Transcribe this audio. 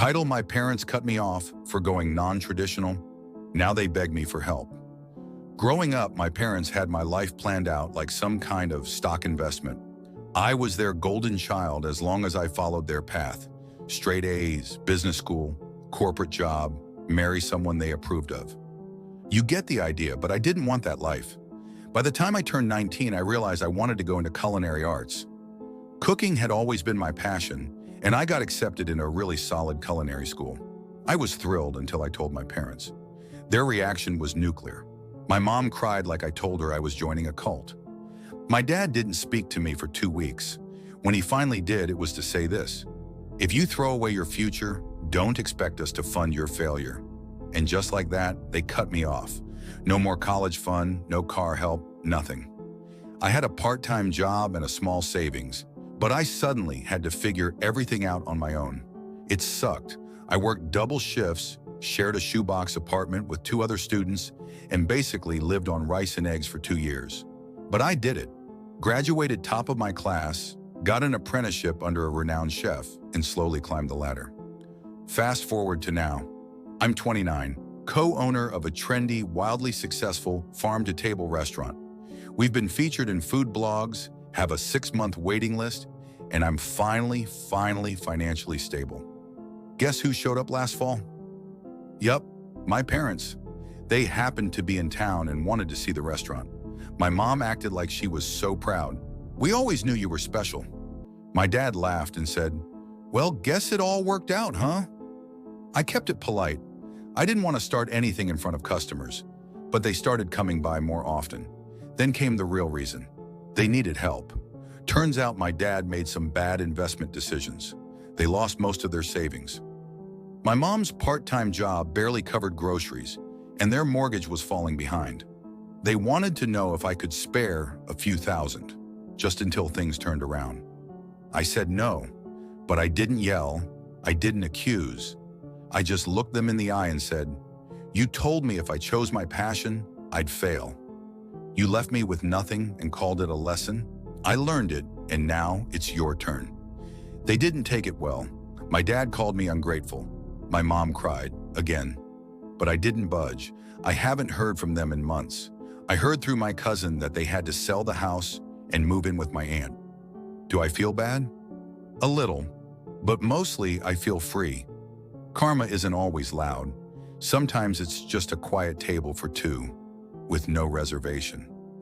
Title: my parents cut me off for going non-traditional. Now they beg me for help. Growing up, my parents had my life planned out like some kind of stock investment. I was their golden child as long as I followed their path. Straight A's, business school, corporate job, marry someone they approved of. You get the idea, but I didn't want that life. By the time I turned 19, I realized I wanted to go into culinary arts. Cooking had always been my passion, and I got accepted in a really solid culinary school. I was thrilled until I told my parents. Their reaction was nuclear. My mom cried like I told her I was joining a cult. My dad didn't speak to me for 2 weeks. When he finally did, it was to say this: if you throw away your future, don't expect us to fund your failure. And just like that, they cut me off. No more college fund, no car help, nothing. I had a part-time job and a small savings, but I suddenly had to figure everything out on my own. It sucked. I worked double shifts, shared a shoebox apartment with 2 other students, and basically lived on rice and eggs for 2 years. But I did it. Graduated top of my class, got an apprenticeship under a renowned chef, and slowly climbed the ladder. Fast forward to now. I'm 29, co-owner of a trendy, wildly successful farm-to-table restaurant. We've been featured in food blogs, have a 6-month waiting list, and I'm finally financially stable. Guess who showed up last fall? Yup, my parents. They happened to be in town and wanted to see the restaurant. My mom acted like she was so proud. "We always knew you were special." My dad laughed and said, "Well, guess it all worked out, huh?" I kept it polite. I didn't want to start anything in front of customers, but they started coming by more often. Then came the real reason. They needed help. Turns out my dad made some bad investment decisions. They lost most of their savings. My mom's part-time job barely covered groceries, and their mortgage was falling behind. They wanted to know if I could spare a few thousand, just until things turned around. I said no, but I didn't yell, I didn't accuse. I just looked them in the eye and said, "You told me if I chose my passion, I'd fail. You left me with nothing and called it a lesson. I learned it, and now it's your turn." They didn't take it well. My dad called me ungrateful. My mom cried, again. But I didn't budge. I haven't heard from them in months. I heard through my cousin that they had to sell the house and move in with my aunt. Do I feel bad? A little, but mostly I feel free. Karma isn't always loud. Sometimes it's just a quiet table for 2, with no reservation.